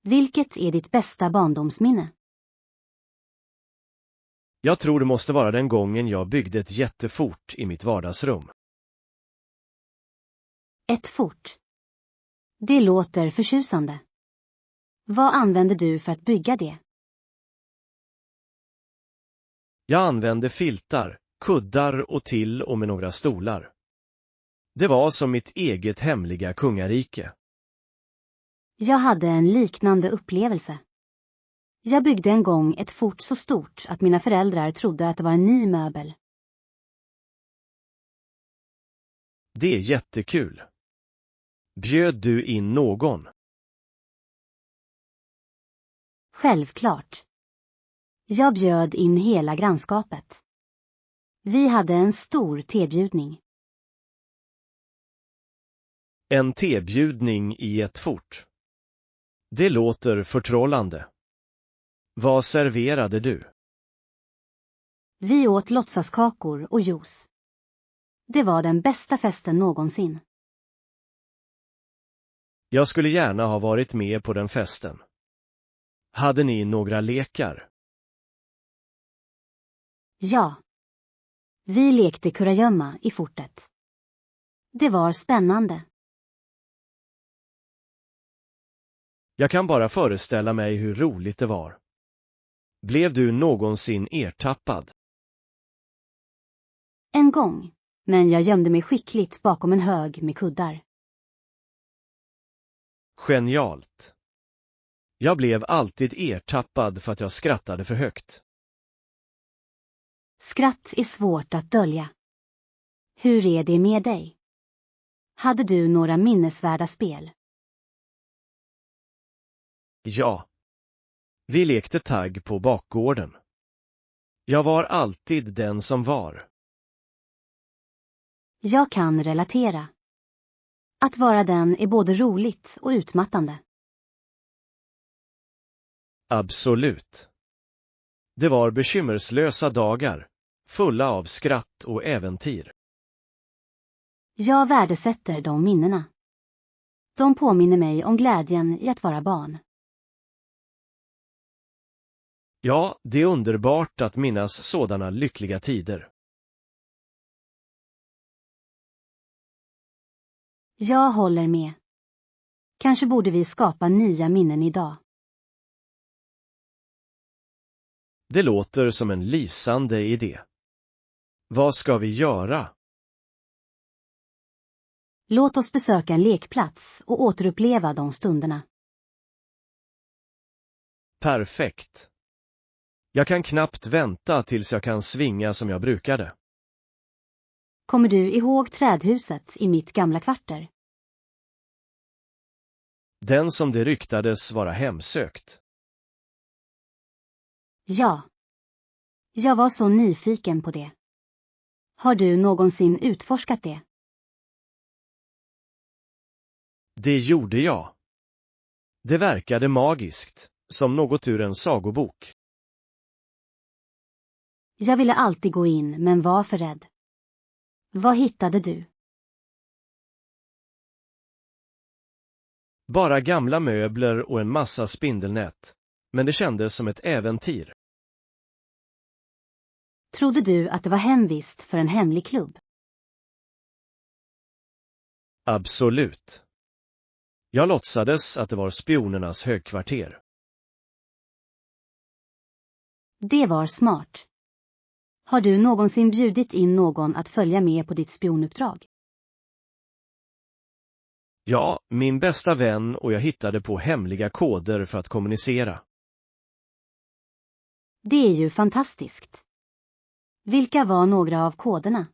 Vilket är ditt bästa barndomsminne? Jag tror det måste vara den gången jag byggde ett jättefort i mitt vardagsrum. Ett fort. Det låter förtjusande. Vad använde du för att bygga det? Jag använde filtar, kuddar och till och med några stolar. Det var som mitt eget hemliga kungarike. Jag hade en liknande upplevelse. Jag byggde en gång ett fort så stort att mina föräldrar trodde att det var en ny möbel. Det är jättekul. Bjöd du in någon? Självklart. Jag bjöd in hela grannskapet. Vi hade en stor tebjudning. En tebjudning i ett fort. Det låter förtrollande. Vad serverade du? Vi åt låtsaskakor och juice. Det var den bästa festen någonsin. Jag skulle gärna ha varit med på den festen. Hade ni några lekar? Ja. Vi lekte kurragömma i fortet. Det var spännande. Jag kan bara föreställa mig hur roligt det var. Blev du någonsin ertappad? En gång, men jag gömde mig skickligt bakom en hög med kuddar. Genialt. Jag blev alltid ertappad för att jag skrattade för högt. Skratt är svårt att dölja. Hur är det med dig? Hade du några minnesvärda spel? Ja. Vi lekte tagg på bakgården. Jag var alltid den som var. Jag kan relatera. Att vara den är både roligt och utmattande. Absolut. Det var bekymmerslösa dagar, fulla av skratt och äventyr. Jag värdesätter de minnena. De påminner mig om glädjen i att vara barn. Ja, det är underbart att minnas sådana lyckliga tider. Jag håller med. Kanske borde vi skapa nya minnen idag. Det låter som en lysande idé. Vad ska vi göra? Låt oss besöka en lekplats och återuppleva de stunderna. Perfekt. Jag kan knappt vänta tills jag kan svinga som jag brukade. Kommer du ihåg trädhuset i mitt gamla kvarter? Den som det ryktades vara hemsökt. Ja. Jag var så nyfiken på det. Har du någonsin utforskat det? Det gjorde jag. Det verkade magiskt, som något ur en sagobok. Jag ville alltid gå in men var för rädd. Vad hittade du? Bara gamla möbler och en massa spindelnät, men det kändes som ett äventyr. Trodde du att det var hemvist för en hemlig klubb? Absolut. Jag låtsades att det var spionernas högkvarter. Det var smart. Har du någonsin bjudit in någon att följa med på ditt spionuppdrag? Ja, min bästa vän och jag hittade på hemliga koder för att kommunicera. Det är ju fantastiskt. Vilka var några av koderna?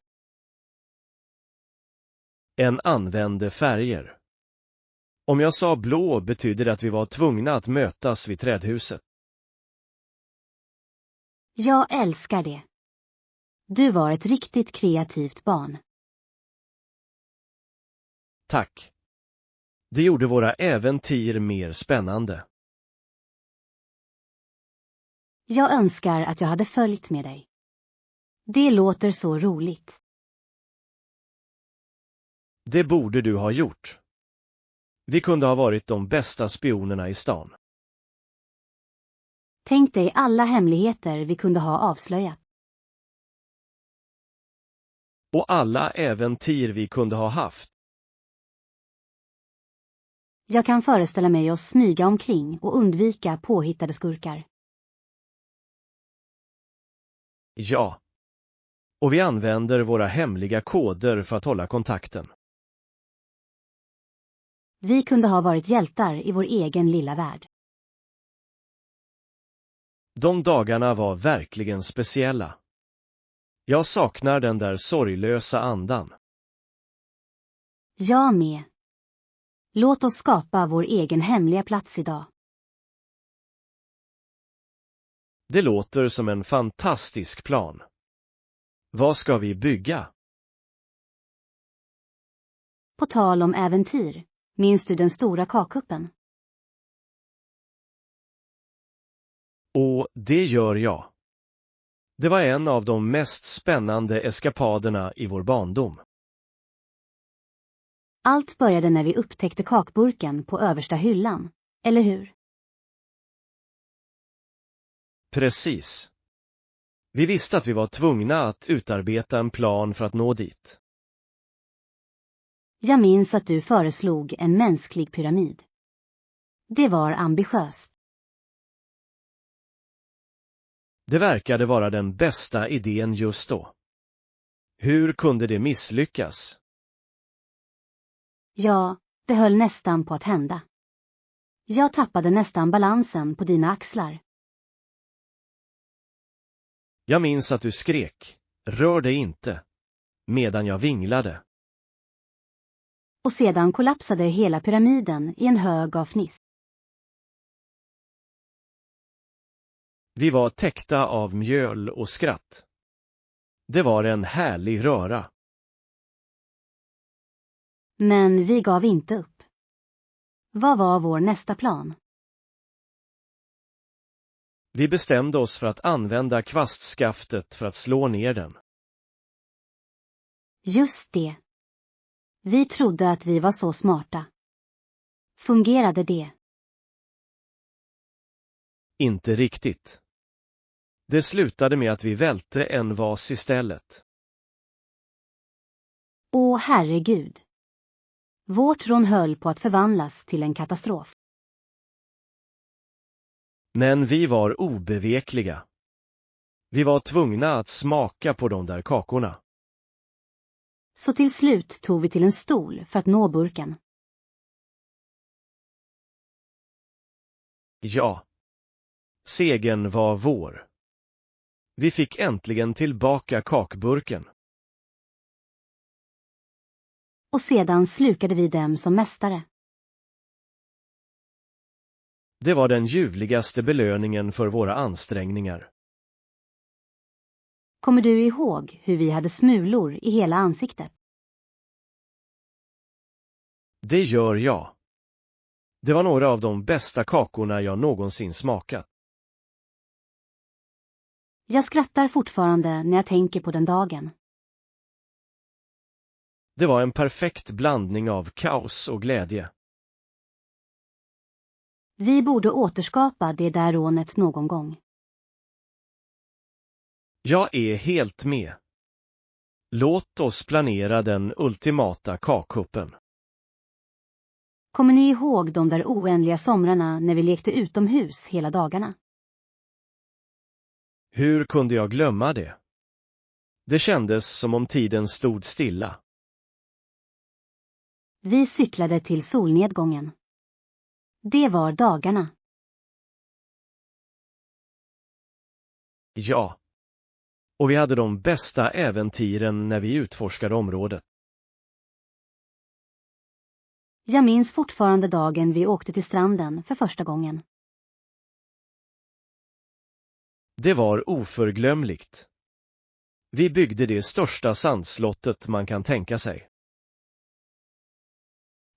En använde färger. Om jag sa blå betydde det att vi var tvungna att mötas vid trädhuset. Jag älskar det. Du var ett riktigt kreativt barn. Tack. Det gjorde våra äventyr mer spännande. Jag önskar att jag hade följt med dig. Det låter så roligt. Det borde du ha gjort. Vi kunde ha varit de bästa spionerna i stan. Tänk dig alla hemligheter vi kunde ha avslöjat. Och alla äventyr vi kunde ha haft. Jag kan föreställa mig oss smyga omkring och undvika påhittade skurkar. Ja. Och vi använder våra hemliga koder för att hålla kontakten. Vi kunde ha varit hjältar i vår egen lilla värld. De dagarna var verkligen speciella. Jag saknar den där sorglösa andan. Jag med. Låt oss skapa vår egen hemliga plats idag. Det låter som en fantastisk plan. Vad ska vi bygga? På tal om äventyr, minns du den stora kakkuppen? Och det gör jag. Det var en av de mest spännande eskapaderna i vår barndom. Allt började när vi upptäckte kakburken på översta hyllan, eller hur? Precis. Vi visste att vi var tvungna att utarbeta en plan för att nå dit. Jag minns att du föreslog en mänsklig pyramid. Det var ambitiöst. Det verkade vara den bästa idén just då. Hur kunde det misslyckas? Ja, det höll nästan på att hända. Jag tappade nästan balansen på dina axlar. Jag minns att du skrek, rör dig inte, medan jag vinglade. Och sedan kollapsade hela pyramiden i en hög av fniss. Vi var täckta av mjöl och skratt. Det var en härlig röra. Men vi gav inte upp. Vad var vår nästa plan? Vi bestämde oss för att använda kvastskaftet för att slå ner den. Just det. Vi trodde att vi var så smarta. Fungerade det? Inte riktigt. Det slutade med att vi välte en vas istället. Åh herregud. Vårt rån höll på att förvandlas till en katastrof. Men vi var obevekliga. Vi var tvungna att smaka på de där kakorna. Så till slut tog vi till en stol för att nå burken. Ja. Segern var vår. Vi fick äntligen tillbaka kakburken. Och sedan slukade vi dem som mästare. Det var den ljuvligaste belöningen för våra ansträngningar. Kommer du ihåg hur vi hade smulor i hela ansiktet? Det gör jag. Det var några av de bästa kakorna jag någonsin smakat. Jag skrattar fortfarande när jag tänker på den dagen. Det var en perfekt blandning av kaos och glädje. Vi borde återskapa det där rånet någon gång. Jag är helt med. Låt oss planera den ultimata kakkuppen. Kommer ni ihåg de där oändliga somrarna när vi lekte utomhus hela dagarna? Hur kunde jag glömma det? Det kändes som om tiden stod stilla. Vi cyklade till solnedgången. Det var dagarna. Ja. Och vi hade de bästa äventyren när vi utforskade området. Jag minns fortfarande dagen vi åkte till stranden för första gången. Det var oförglömligt. Vi byggde det största sandslottet man kan tänka sig.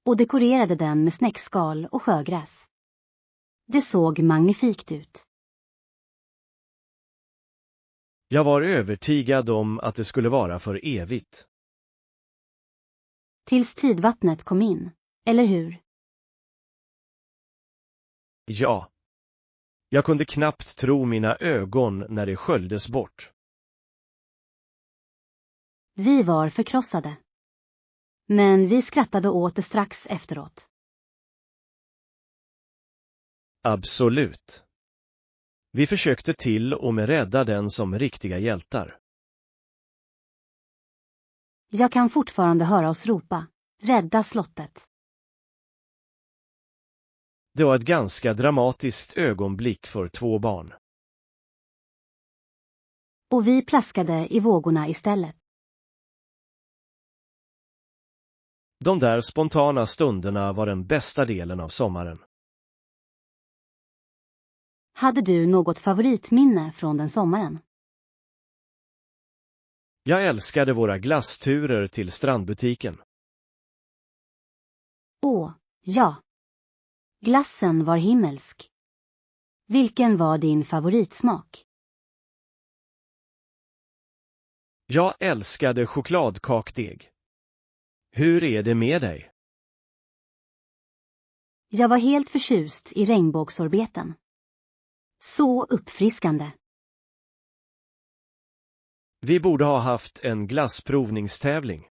Och dekorerade den med snäckskal och sjögräs. Det såg magnifikt ut. Jag var övertygad om att det skulle vara för evigt. Tills tidvattnet kom in, eller hur? Ja. Jag kunde knappt tro mina ögon när det sköljdes bort. Vi var förkrossade. Men vi skrattade åt det strax efteråt. Absolut. Vi försökte till och med rädda den som riktiga hjältar. Jag kan fortfarande höra oss ropa: rädda slottet. Det var ett ganska dramatiskt ögonblick för 2 barn. Och vi plaskade i vågorna istället. De där spontana stunderna var den bästa delen av sommaren. Hade du något favoritminne från den sommaren? Jag älskade våra glassturer till strandbutiken. Åh, ja. Glassen var himmelsk. Vilken var din favoritsmak? Jag älskade chokladkakdeg. Hur är det med dig? Jag var helt förtjust i regnbågsorbeten. Så uppfriskande. Vi borde ha haft en glassprovningstävling.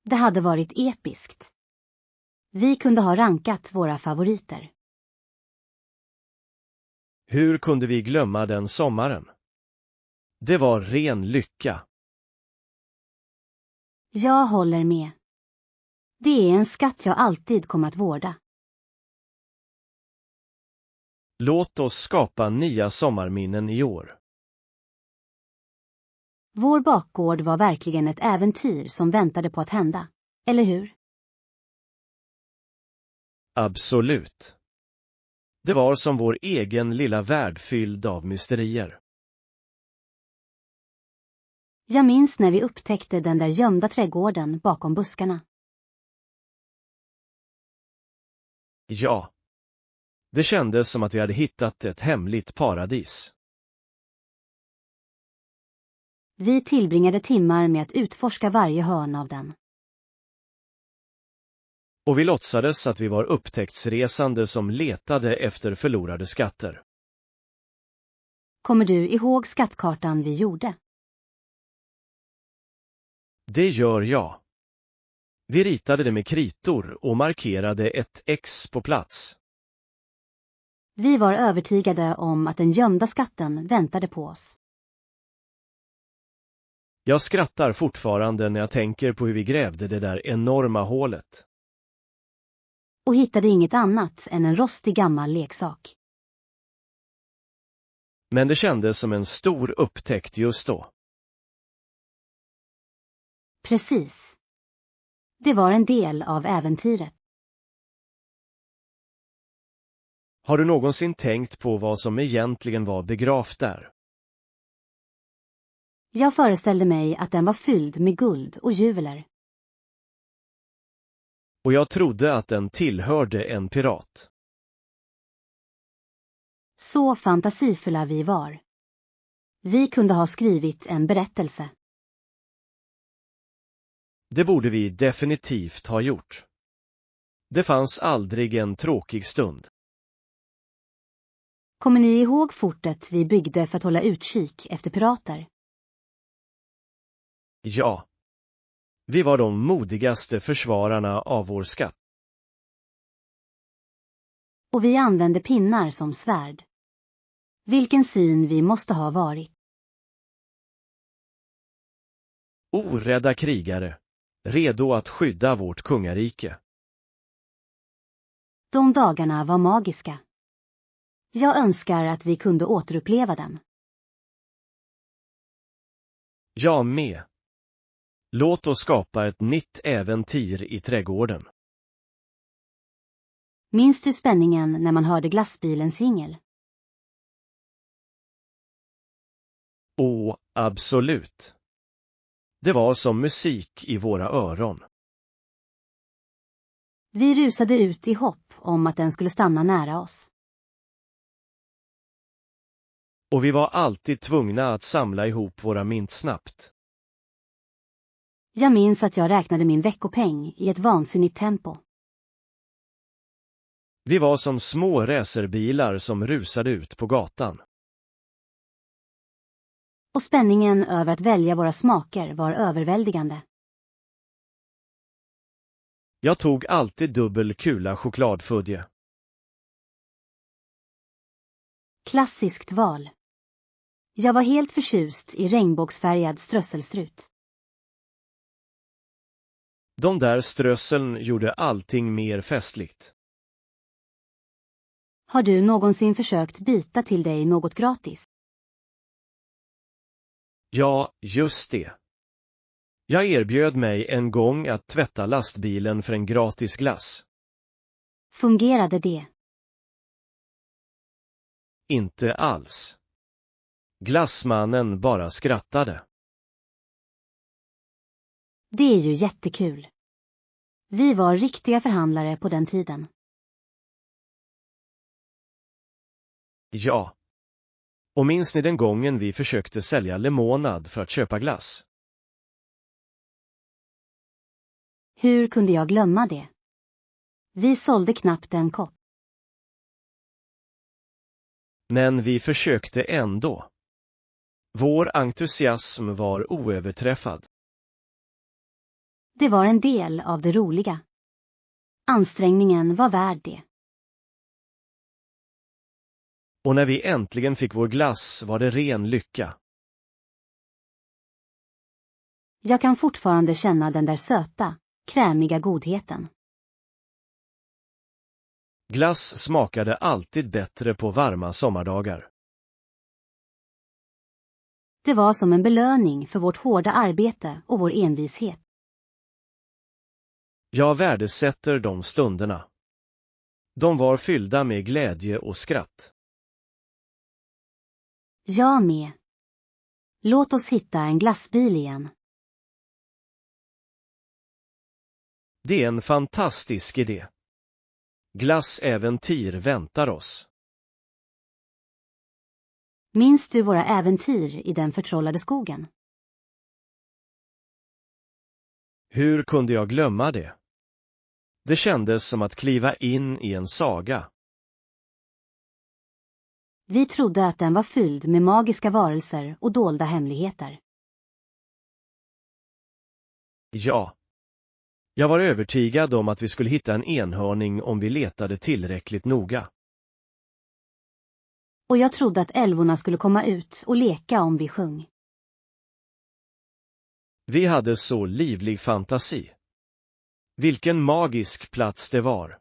Det hade varit episkt. Vi kunde ha rankat våra favoriter. Hur kunde vi glömma den sommaren? Det var ren lycka. Jag håller med. Det är en skatt jag alltid kommer att vårda. Låt oss skapa nya sommarminnen i år. Vår bakgård var verkligen ett äventyr som väntade på att hända. Eller hur? Absolut. Det var som vår egen lilla värld fylld av mysterier. Jag minns när vi upptäckte den där gömda trädgården bakom buskarna. Ja. Det kändes som att vi hade hittat ett hemligt paradis. Vi tillbringade timmar med att utforska varje hörn av den. Och vi låtsades att vi var upptäcktsresande som letade efter förlorade skatter. Kommer du ihåg skattkartan vi gjorde? Det gör jag. Vi ritade det med kritor och markerade ett X på plats. Vi var övertygade om att den gömda skatten väntade på oss. Jag skrattar fortfarande när jag tänker på hur vi grävde det där enorma hålet. Och hittade inget annat än en rostig gammal leksak. Men det kändes som en stor upptäckt just då. Precis. Det var en del av äventyret. Har du någonsin tänkt på vad som egentligen var begravt där? Jag föreställde mig att den var fylld med guld och juveler. Och jag trodde att den tillhörde en pirat. Så fantasifulla vi var. Vi kunde ha skrivit en berättelse. Det borde vi definitivt ha gjort. Det fanns aldrig en tråkig stund. Kommer ni ihåg fortet vi byggde för att hålla utkik efter pirater? Ja. Vi var de modigaste försvararna av vår skatt. Och vi använde pinnar som svärd. Vilken syn vi måste ha varit. Orädda krigare, redo att skydda vårt kungarike. De dagarna var magiska. Jag önskar att vi kunde återuppleva dem. Jag med. Låt oss skapa ett nytt äventyr i trädgården. Minns du spänningen när man hörde glassbilens jingel? Åh, absolut. Det var som musik i våra öron. Vi rusade ut i hopp om att den skulle stanna nära oss. Och vi var alltid tvungna att samla ihop våra mynt snabbt. Jag minns att jag räknade min veckopeng i ett vansinnigt tempo. Vi var som små racerbilar som rusade ut på gatan. Och spänningen över att välja våra smaker var överväldigande. Jag tog alltid dubbel kula chokladfudge. Klassiskt val. Jag var helt förtjust i regnbågsfärgad strösselstrut. De där strösseln gjorde allting mer festligt. Har du någonsin försökt byta till dig något gratis? Ja, just det. Jag erbjöd mig en gång att tvätta lastbilen för en gratis glass. Fungerade det? Inte alls. Glassmannen bara skrattade. Det är ju jättekul. Vi var riktiga förhandlare på den tiden. Ja. Och minns ni den gången vi försökte sälja lemonad för att köpa glass? Hur kunde jag glömma det? Vi sålde knappt en kopp. Men vi försökte ändå. Vår entusiasm var oöverträffad. Det var en del av det roliga. Ansträngningen var värd det. Och när vi äntligen fick vår glass var det ren lycka. Jag kan fortfarande känna den där söta, krämiga godheten. Glass smakade alltid bättre på varma sommardagar. Det var som en belöning för vårt hårda arbete och vår envishet. Jag värdesätter de stunderna. De var fyllda med glädje och skratt. Jag med. Låt oss hitta en glassbil igen. Det är en fantastisk idé. Glassäventyr väntar oss. Minns du våra äventyr i den förtrollade skogen? Hur kunde jag glömma det? Det kändes som att kliva in i en saga. Vi trodde att den var fylld med magiska varelser och dolda hemligheter. Ja. Jag var övertygad om att vi skulle hitta en enhörning om vi letade tillräckligt noga. Och jag trodde att älvorna skulle komma ut och leka om vi sjöng. Vi hade så livlig fantasi. Vilken magisk plats det var.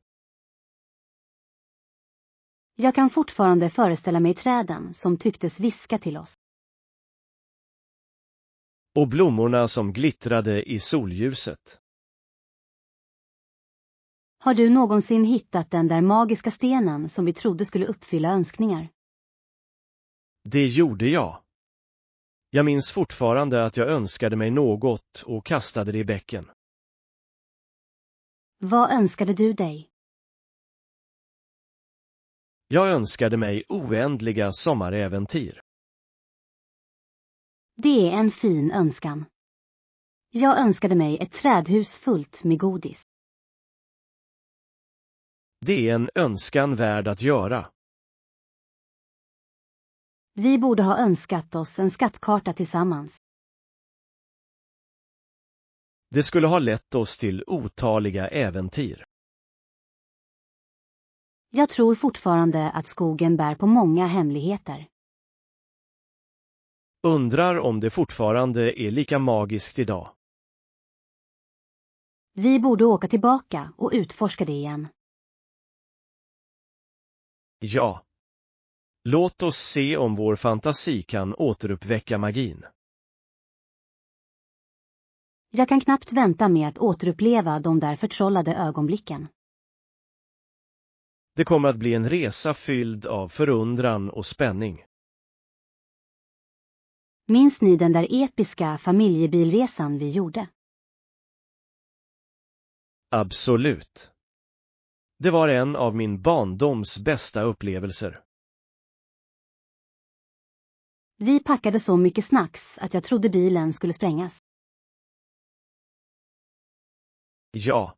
Jag kan fortfarande föreställa mig träden som tycktes viska till oss. Och blommorna som glittrade i solljuset. Har du någonsin hittat den där magiska stenen som vi trodde skulle uppfylla önskningar? Det gjorde jag. Jag minns fortfarande att jag önskade mig något och kastade det i bäcken. Vad önskade du dig? Jag önskade mig oändliga sommaräventyr. Det är en fin önskan. Jag önskade mig ett trädhus fullt med godis. Det är en önskan värd att göra. Vi borde ha önskat oss en skattkarta tillsammans. Det skulle ha lett oss till otaliga äventyr. Jag tror fortfarande att skogen bär på många hemligheter. Undrar om det fortfarande är lika magiskt idag. Vi borde åka tillbaka och utforska det igen. Ja. Låt oss se om vår fantasi kan återuppväcka magin. Jag kan knappt vänta med att återuppleva de där förtrollade ögonblicken. Det kommer att bli en resa fylld av förundran och spänning. Minns ni den där episka familjebilresan vi gjorde? Absolut. Det var en av min barndoms bästa upplevelser. Vi packade så mycket snacks att jag trodde bilen skulle sprängas. Ja.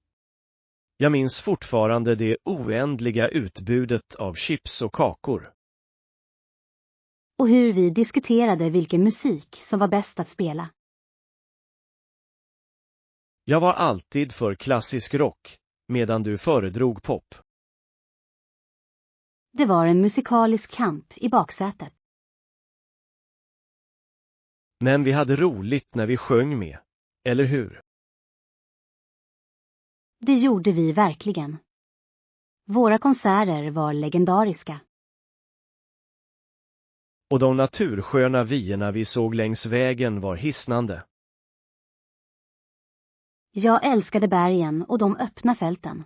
Jag minns fortfarande det oändliga utbudet av chips och kakor. Och hur vi diskuterade vilken musik som var bäst att spela. Jag var alltid för klassisk rock, medan du föredrog pop. Det var en musikalisk kamp i baksätet. Men vi hade roligt när vi sjöng med, eller hur? Det gjorde vi verkligen. Våra konserter var legendariska. Och de natursköna vyerna vi såg längs vägen var hisnande. Jag älskade bergen och de öppna fälten.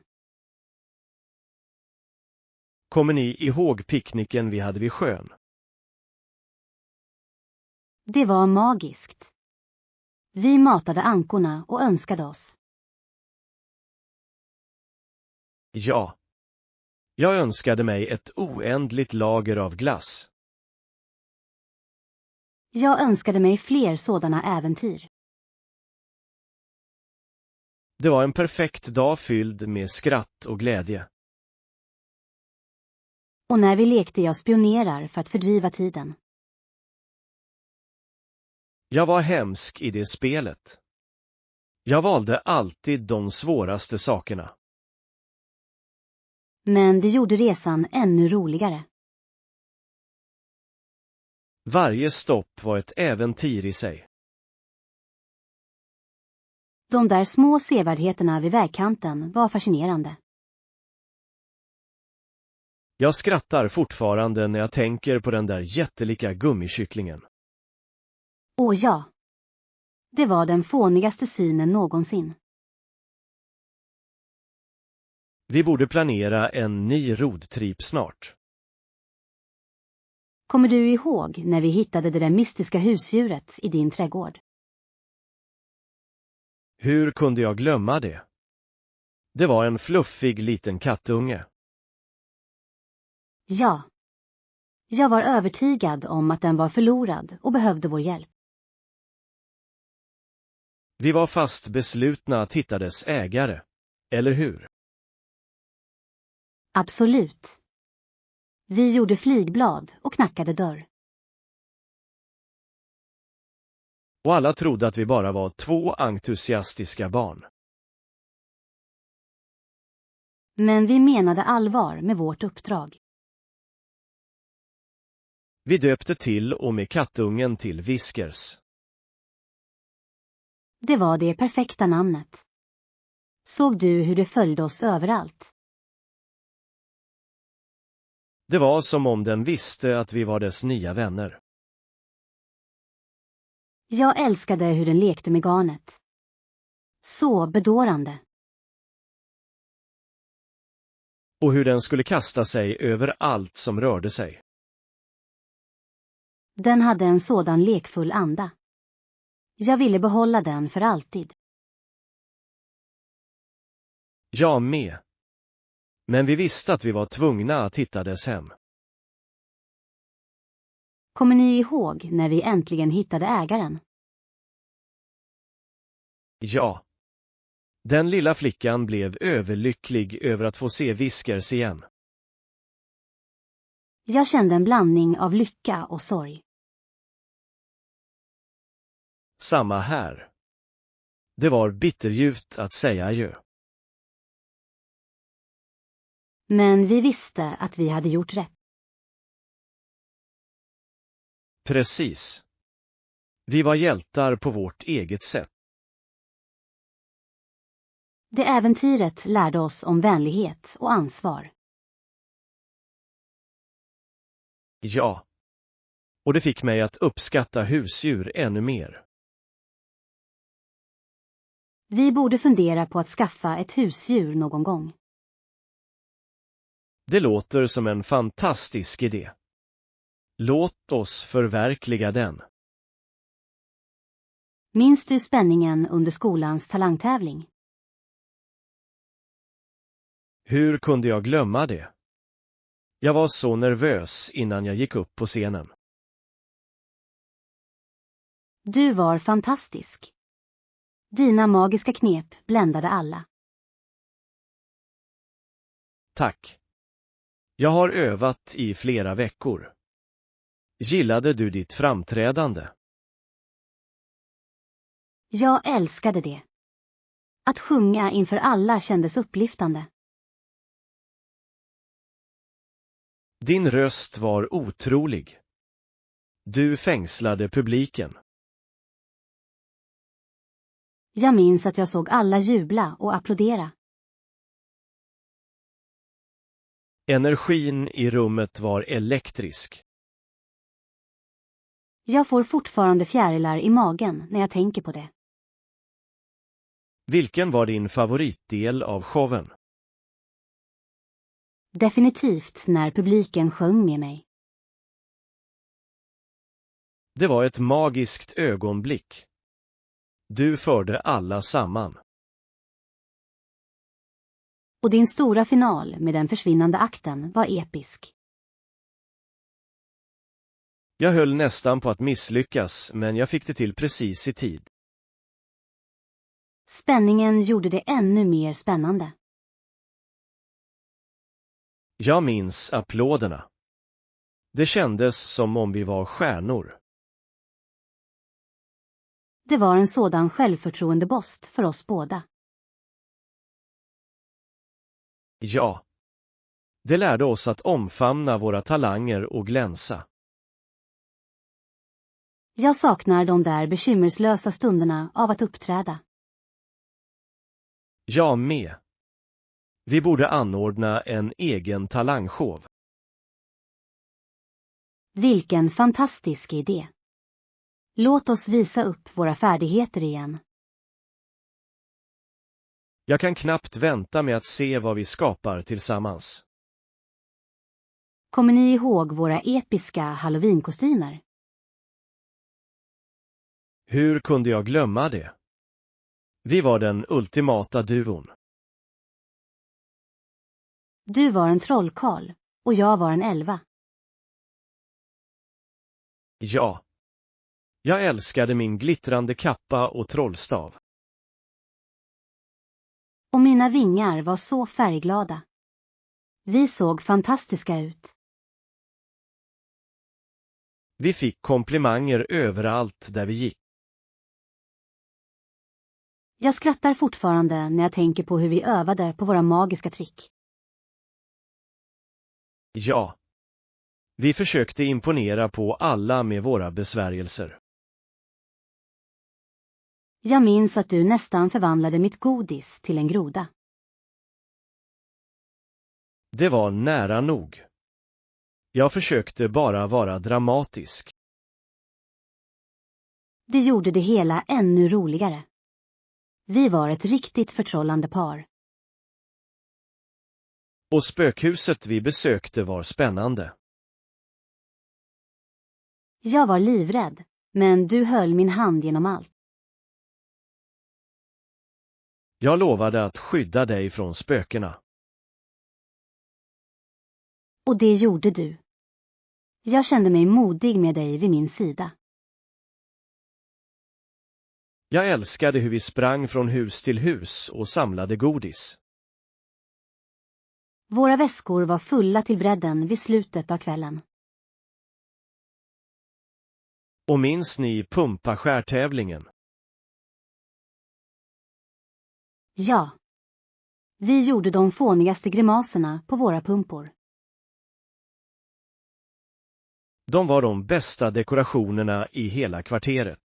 Kommer ni ihåg picknicken vi hade vid sjön? Det var magiskt. Vi matade ankorna och önskade oss. Ja. Jag önskade mig ett oändligt lager av glass. Jag önskade mig fler sådana äventyr. Det var en perfekt dag fylld med skratt och glädje. Och när vi lekte jag spionerar för att fördriva tiden. Jag var hemsk i det spelet. Jag valde alltid de svåraste sakerna. Men det gjorde resan ännu roligare. Varje stopp var ett äventyr i sig. De där små sevärdheterna vid vägkanten var fascinerande. Jag skrattar fortfarande när jag tänker på den där jättelika gummikycklingen. Åh ja. Det var den fånigaste synen någonsin. Vi borde planera en ny roadtrip snart. Kommer du ihåg när vi hittade det där mystiska husdjuret i din trädgård? Hur kunde jag glömma det? Det var en fluffig liten kattunge. Ja. Jag var övertygad om att den var förlorad och behövde vår hjälp. Vi var fast beslutna att hitta dess ägare, eller hur? Absolut. Vi gjorde flygblad och knackade dörr. Och alla trodde att vi bara var två entusiastiska barn. Men vi menade allvar med vårt uppdrag. Vi döpte till och med kattungen till Whiskers. Det var det perfekta namnet. Såg du hur det följde oss överallt? Det var som om den visste att vi var dess nya vänner. Jag älskade hur den lekte med garnet. Så bedårande. Och hur den skulle kasta sig över allt som rörde sig. Den hade en sådan lekfull anda. Jag ville behålla den för alltid. Jag med. Men vi visste att vi var tvungna att hitta dess hem. Kommer ni ihåg när vi äntligen hittade ägaren? Ja. Den lilla flickan blev överlycklig över att få se Whiskers igen. Jag kände en blandning av lycka och sorg. Samma här. Det var bitterljuvt att säga adjö. Men vi visste att vi hade gjort rätt. Precis. Vi var hjältar på vårt eget sätt. Det äventyret lärde oss om vänlighet och ansvar. Ja. Och det fick mig att uppskatta husdjur ännu mer. Vi borde fundera på att skaffa ett husdjur någon gång. Det låter som en fantastisk idé. Låt oss förverkliga den. Minns du spänningen under skolans talangtävling? Hur kunde jag glömma det? Jag var så nervös innan jag gick upp på scenen. Du var fantastisk. Dina magiska knep bländade alla. tack. Jag har övat i flera veckor. Gillade du ditt framträdande? Jag älskade det. Att sjunga inför alla kändes upplyftande. Din röst var otrolig. Du fängslade publiken. Jag minns att jag såg alla jubla och applådera. Energin i rummet var elektrisk. Jag får fortfarande fjärilar i magen när jag tänker på det. Vilken var din favoritdel av showen? Definitivt när publiken sjöng med mig. Det var ett magiskt ögonblick. Du förde alla samman. Och din stora final med den försvinnande akten var episk. Jag höll nästan på att misslyckas, men jag fick det till precis i tid. Spänningen gjorde det ännu mer spännande. Jag minns applåderna. Det kändes som om vi var stjärnor. Det var en sådan självförtroendebost för oss båda. Ja. Det lärde oss att omfamna våra talanger och glänsa. Jag saknar de där bekymmerslösa stunderna av att uppträda. Jag med. Vi borde anordna en egen talangshow. Vilken fantastisk idé. Låt oss visa upp våra färdigheter igen. Jag kan knappt vänta med att se vad vi skapar tillsammans. Kommer ni ihåg våra episka Halloween-kostymer? Hur kunde jag glömma det? Vi var den ultimata duon. Du var en trollkarl och jag var en elva. Ja. Jag älskade min glittrande kappa och trollstav. Och mina vingar var så färgglada. Vi såg fantastiska ut. Vi fick komplimanger överallt där vi gick. Jag skrattar fortfarande när jag tänker på hur vi övade på våra magiska trick. Ja. Vi försökte imponera på alla med våra besvärjelser. Jag minns att du nästan förvandlade mitt godis till en groda. Det var nära nog. Jag försökte bara vara dramatisk. Det gjorde det hela ännu roligare. Vi var ett riktigt förtrollande par. Och spökhuset vi besökte var spännande. Jag var livrädd, men du höll min hand genom allt. Jag lovade att skydda dig från spökena. Och det gjorde du. Jag kände mig modig med dig vid min sida. Jag älskade hur vi sprang från hus till hus och samlade godis. Våra väskor var fulla till bredden vid slutet av kvällen. Och minns ni pumpaskärtävlingen? Ja. Vi gjorde de fånigaste grimaserna på våra pumpor. De var de bästa dekorationerna i hela kvarteret.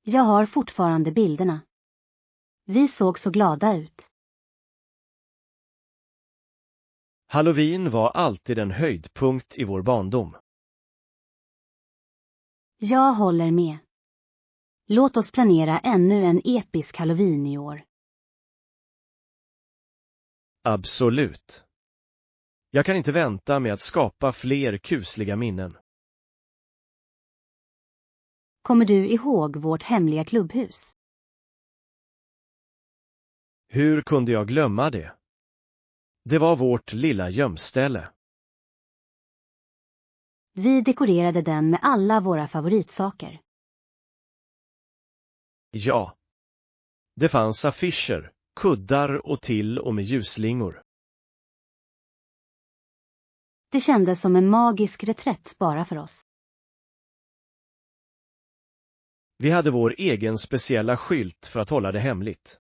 Jag har fortfarande bilderna. Vi såg så glada ut. Halloween var alltid en höjdpunkt i vår barndom. Jag håller med. Låt oss planera ännu en episk Halloween i år. Absolut. Jag kan inte vänta med att skapa fler kusliga minnen. Kommer du ihåg vårt hemliga klubbhus? Hur kunde jag glömma det? Det var vårt lilla gömställe. Vi dekorerade den med alla våra favoritsaker. Ja. Det fanns affischer, kuddar och till och med ljusslingor. Det kändes som en magisk reträtt bara för oss. Vi hade vår egen speciella skylt för att hålla det hemligt.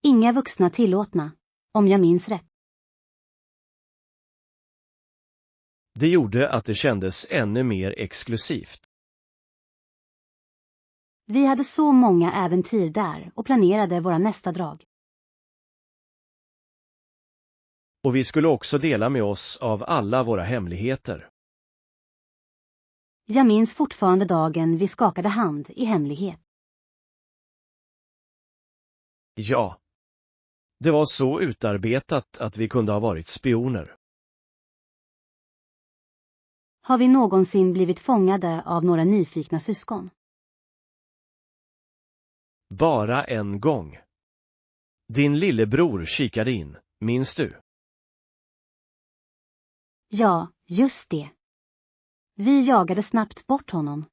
Inga vuxna tillåtna, om jag minns rätt. Det gjorde att det kändes ännu mer exklusivt. Vi hade så många äventyr där och planerade våra nästa drag. Och vi skulle också dela med oss av alla våra hemligheter. Jag minns fortfarande dagen vi skakade hand i hemlighet. Ja. Det var så utarbetat att vi kunde ha varit spioner. Har vi någonsin blivit fångade av några nyfikna syskon? Bara en gång. Din lillebror kikade in, minns du? Ja, just det. Vi jagade snabbt bort honom.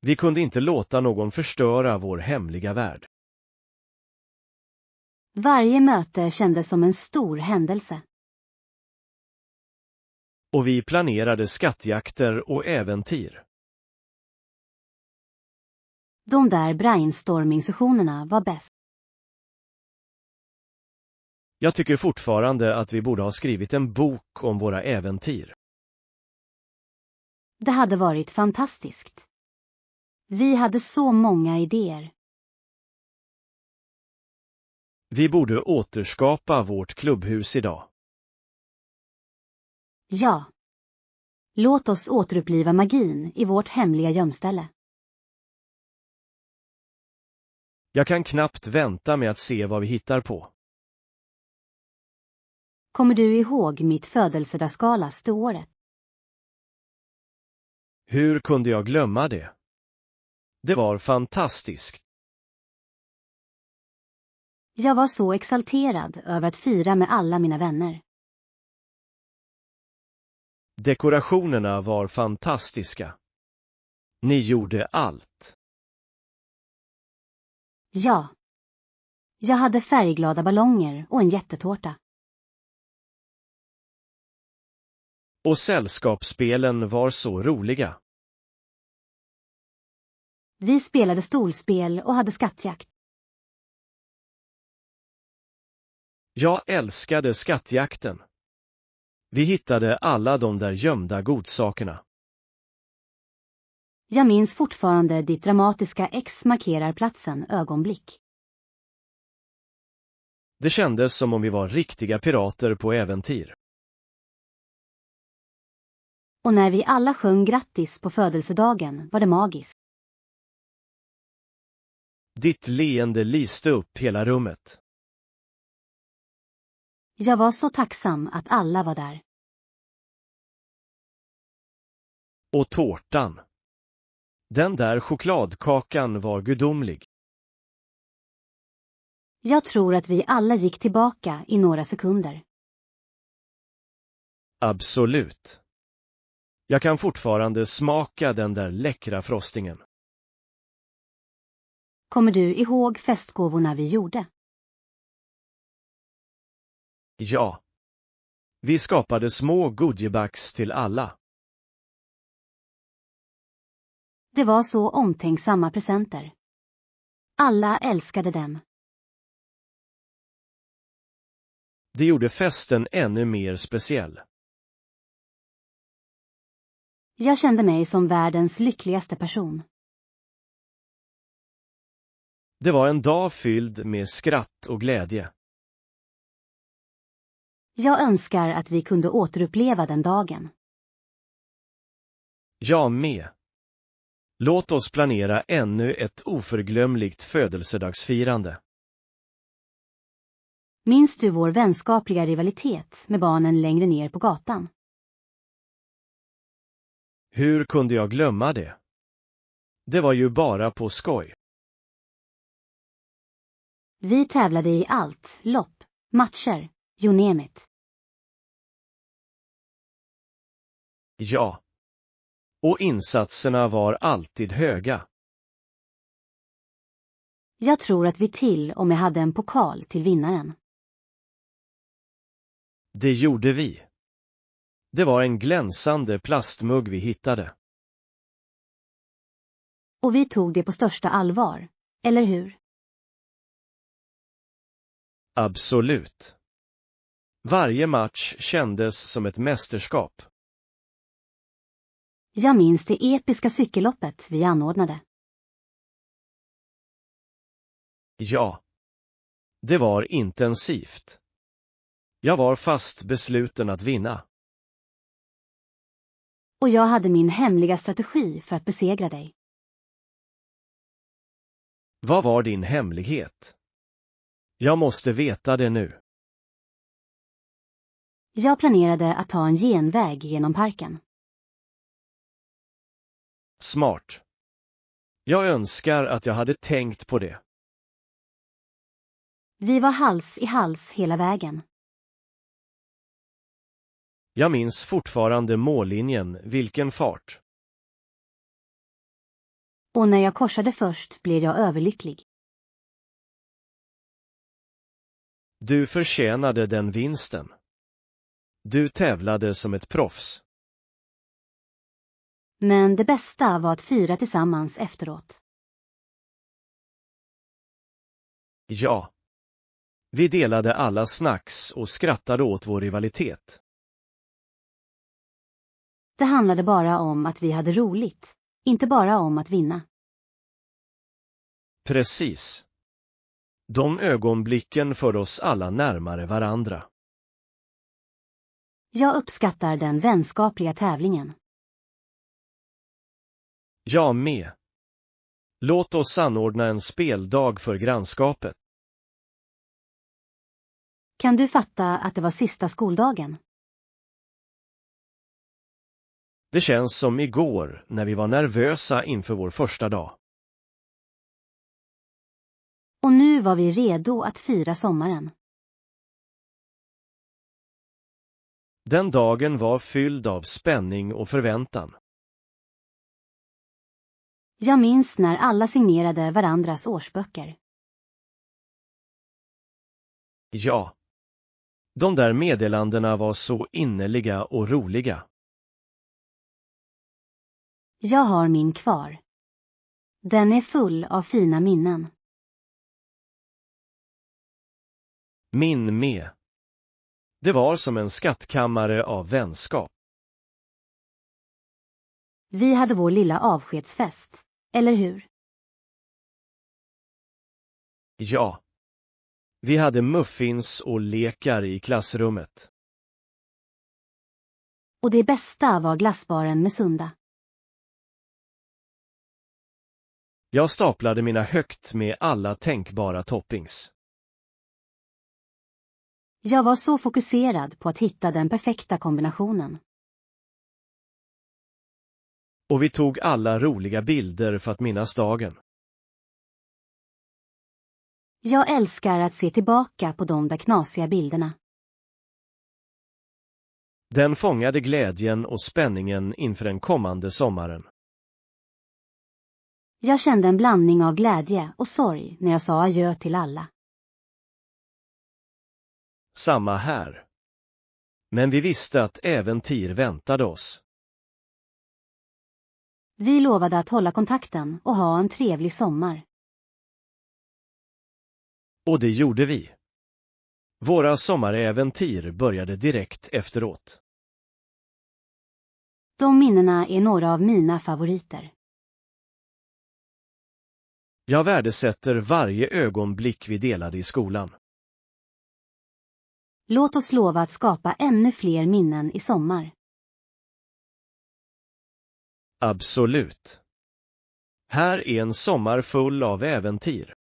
Vi kunde inte låta någon förstöra vår hemliga värld. Varje möte kändes som en stor händelse. Och vi planerade skattjakter och äventyr. De där brainstorming-sessionerna var bäst. Jag tycker fortfarande att vi borde ha skrivit en bok om våra äventyr. Det hade varit fantastiskt. Vi hade så många idéer. Vi borde återskapa vårt klubbhus idag. Ja. Låt oss återuppliva magin i vårt hemliga gömställe. Jag kan knappt vänta med att se vad vi hittar på. Kommer du ihåg mitt födelsedagsgalas det året? Hur kunde jag glömma det? Det var fantastiskt. Jag var så exalterad över att fira med alla mina vänner. Dekorationerna var fantastiska. Ni gjorde allt. Ja. Jag hade färgglada ballonger och en jättetårta. Och sällskapsspelen var så roliga. Vi spelade stolspel och hade skattjakt. Jag älskade skattjakten. Vi hittade alla de där gömda godsakerna. Jag minns fortfarande ditt dramatiska X markerar platsen ögonblick. Det kändes som om vi var riktiga pirater på äventyr. Och när vi alla sjöng grattis på födelsedagen var det magiskt. Ditt leende lyste upp hela rummet. Jag var så tacksam att alla var där. Och tårtan. Den där chokladkakan var gudomlig. Jag tror att vi alla gick tillbaka i några sekunder. Absolut. Jag kan fortfarande smaka den där läckra frostingen. Kommer du ihåg festgåvorna vi gjorde? Ja. Vi skapade små goodiebags till alla. Det var så omtänksamma presenter. Alla älskade dem. Det gjorde festen ännu mer speciell. Jag kände mig som världens lyckligaste person. Det var en dag fylld med skratt och glädje. Jag önskar att vi kunde återuppleva den dagen. Jag med. Låt oss planera ännu ett oförglömligt födelsedagsfirande. Minns du vår vänskapliga rivalitet med barnen längre ner på gatan? Hur kunde jag glömma det? Det var ju bara på skoj. Vi tävlade i allt, lopp, matcher, you name it. Ja. Och insatserna var alltid höga. Jag tror att vi till och med hade en pokal till vinnaren. Det gjorde vi. Det var en glänsande plastmugg vi hittade. Och vi tog det på största allvar, eller hur? Absolut. Varje match kändes som ett mästerskap. Jag minns det episka cykelloppet vi anordnade. Ja. Det var intensivt. Jag var fast besluten att vinna. Och jag hade min hemliga strategi för att besegra dig. Vad var din hemlighet? Jag måste veta det nu. Jag planerade att ta en genväg genom parken. Smart. Jag önskar att jag hade tänkt på det. Vi var hals i hals hela vägen. Jag minns fortfarande mållinjen, vilken fart. Och när jag korsade först blev jag överlycklig. Du förtjänade den vinsten. Du tävlade som ett proffs. Men det bästa var att fira tillsammans efteråt. Ja. Vi delade alla snacks och skrattade åt vår rivalitet. Det handlade bara om att vi hade roligt, inte bara om att vinna. Precis. De ögonblicken för oss alla närmare varandra. Jag uppskattar den vänskapliga tävlingen. Jag med. Låt oss anordna en speldag för grannskapet. Kan du fatta att det var sista skoldagen? Det känns som igår när vi var nervösa inför vår första dag. Och nu var vi redo att fira sommaren. Den dagen var fylld av spänning och förväntan. Jag minns när alla signerade varandras årsböcker. Ja. De där meddelandena var så innerliga och roliga. Jag har min kvar. Den är full av fina minnen. Min med. Det var som en skattkammare av vänskap. Vi hade vår lilla avskedsfest, eller hur? Ja. Vi hade muffins och lekar i klassrummet. Och det bästa var glassbaren med Sunda. Jag staplade mina högt med alla tänkbara toppings. Jag var så fokuserad på att hitta den perfekta kombinationen. Och vi tog alla roliga bilder för att minnas dagen. Jag älskar att se tillbaka på de där knasiga bilderna. Den fångade glädjen och spänningen inför den kommande sommaren. Jag kände en blandning av glädje och sorg när jag sa adjö till alla. Samma här. Men vi visste att äventyr väntade oss. Vi lovade att hålla kontakten och ha en trevlig sommar. Och det gjorde vi. Våra sommaräventyr började direkt efteråt. De minnena är några av mina favoriter. Jag värdesätter varje ögonblick vi delade i skolan. Låt oss lova att skapa ännu fler minnen i sommar. Absolut. Här är en sommar full av äventyr.